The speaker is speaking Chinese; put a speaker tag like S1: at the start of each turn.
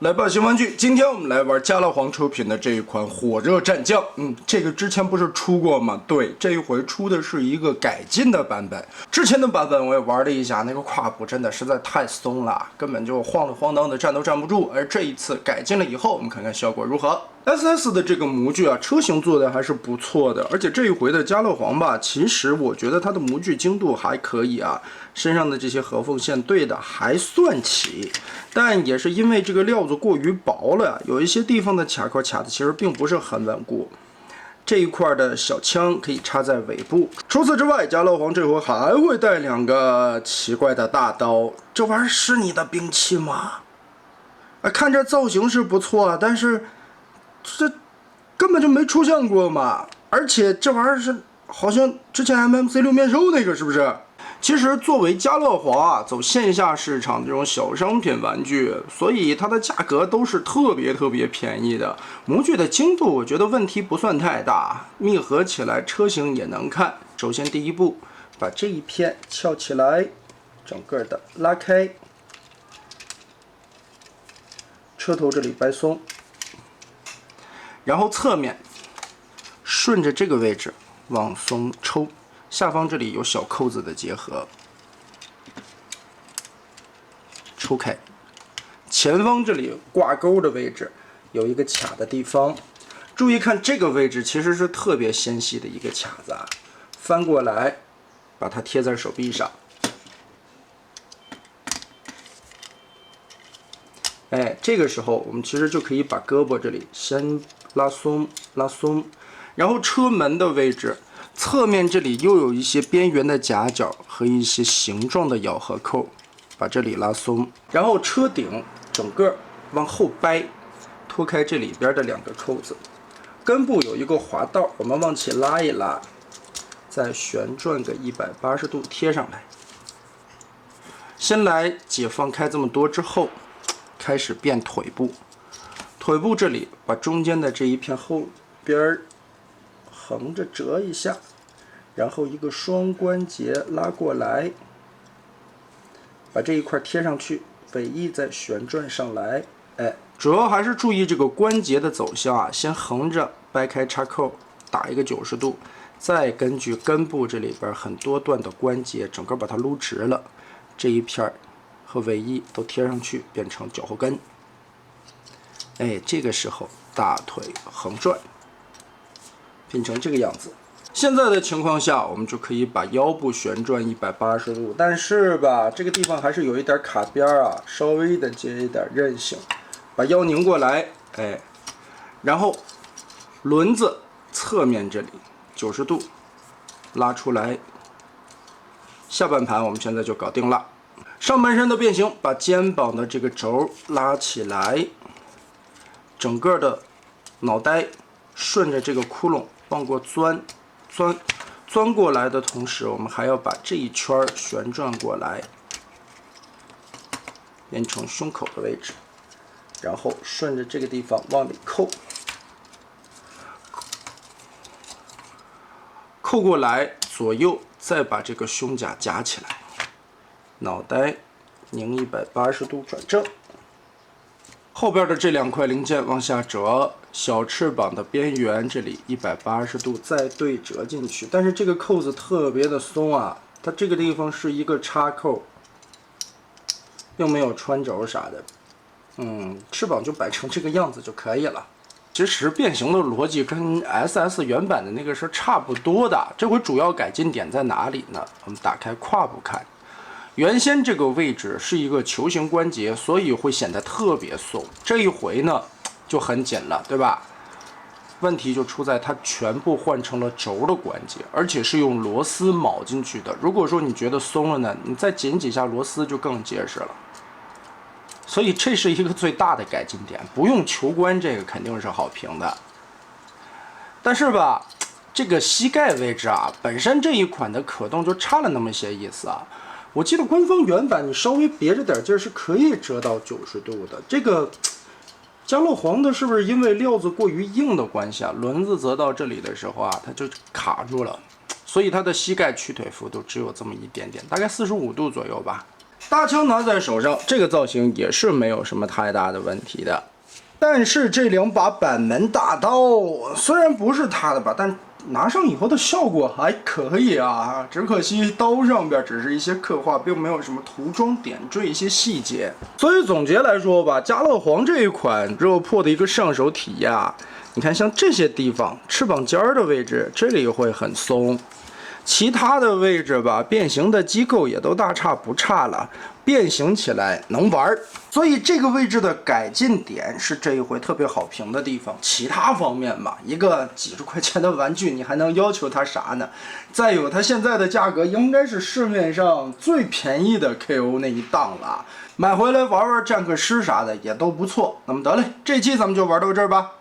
S1: 来吧，新玩具，今天我们来玩家乐福出品的这一款火热战将。这个之前不是出过吗？对，这一回出的是一个改进的版本。之前的版本我也玩了一下，那个胯部真的实在太松了，根本就晃里晃荡的站都站不住。而这一次改进了以后，我们看看效果如何。SS 的这个模具啊，车型做的还是不错的，而且这一回的家乐福吧，其实我觉得它的模具精度还可以啊，身上的这些合缝线对的还算齐，但也是因为这个料子过于薄了，有一些地方的卡扣卡的其实并不是很稳固。这一块的小枪可以插在尾部。除此之外，家乐福这回还会带两个奇怪的大刀，这玩意儿是你的兵器吗？看着造型是不错，但是这根本就没出现过嘛！而且这玩意儿是好像之前 MMC6 面授那个是不是？其实作为家乐福啊，走线下市场这种小商品玩具，所以它的价格都是特别便宜的。模具的精度我觉得问题不算太大，密合起来车型也能看。首先第一步，把这一片翘起来，整个的拉开，车头这里掰松，然后侧面顺着这个位置往松抽。下方这里有小扣子的结合，抽开。前方这里挂钩的位置有一个卡的地方，注意看这个位置其实是特别纤细的一个卡子啊。翻过来，把它贴在手臂上。这个时候我们其实就可以把胳膊这里先拉松，然后车门的位置。侧面这里又有一些边缘的夹角和一些形状的咬合扣，把这里拉松，然后车顶整个往后掰，脱开这里边的两个扣子，根部有一个滑道，我们往起拉一拉，再旋转个180度贴上来。先来解放开这么多之后，开始变腿部，腿部这里把中间的这一片后边横着折一下，然后一个双关节拉过来，把这一块贴上去，尾翼再旋转上来。主要还是注意这个关节的走向啊，先横着掰开插扣，打一个90度，再根据根部这里边很多段的关节，整个把它撸直了，这一片和尾翼都贴上去，变成脚后跟。这个时候大腿横转。变成这个样子。现在的情况下，我们就可以把腰部旋转180度，但是吧，这个地方还是有一点卡边啊，稍微的接一点韧性。把腰拧过来，然后轮子侧面这里90度拉出来，下半盘我们现在就搞定了。上半身的变形，把肩膀的这个轴拉起来，整个的脑袋顺着这个窟窿。往过钻过来的同时，我们还要把这一圈旋转过来，变成胸口的位置，然后顺着这个地方往里扣，扣过来左右，再把这个胸甲夹起来，脑袋拧180度转正。后边的这两块零件往下折，小翅膀的边缘这里180度再对折进去，但是这个扣子特别的松啊，它这个地方是一个插扣，又没有穿轴啥的，翅膀就摆成这个样子就可以了。其实变形的逻辑跟 SS 原版的那个是差不多的，这回主要改进点在哪里呢？我们打开胯部看。原先这个位置是一个球形关节，所以会显得特别松。这一回呢就很紧了，对吧？问题就出在它全部换成了轴的关节，而且是用螺丝铆进去的。如果说你觉得松了呢，你再紧几下螺丝就更结实了。所以这是一个最大的改进点，不用球关这个肯定是好评的。但是吧，这个膝盖位置啊，本身这一款的可动就差了那么些意思啊。我记得官方原版你稍微别着点劲儿是可以折到90度的。这个家乐福的是不是因为料子过于硬的关系啊？轮子折到这里的时候啊，它就卡住了，所以它的膝盖屈腿幅度只有这么一点点，大概45度左右吧。大枪拿在手上，这个造型也是没有什么太大的问题的。但是这2把板门大刀虽然不是他的吧，但拿上以后的效果还可以啊。只可惜刀上边只是一些刻画，并没有什么涂装点缀一些细节。所以总结来说吧，加勒黄这一款热破的一个上手体验啊，你看像这些地方翅膀尖儿的位置，这里会很松。其他的位置吧，变形的机构也都大差不差了，变形起来能玩儿。所以这个位置的改进点是这一回特别好评的地方。其他方面吧，一个几十块钱的玩具，你还能要求它啥呢？再有，它现在的价格应该是市面上最便宜的 KO 那一档了，买回来玩玩战克师啥的也都不错。那么得嘞，这期咱们就玩到这儿吧。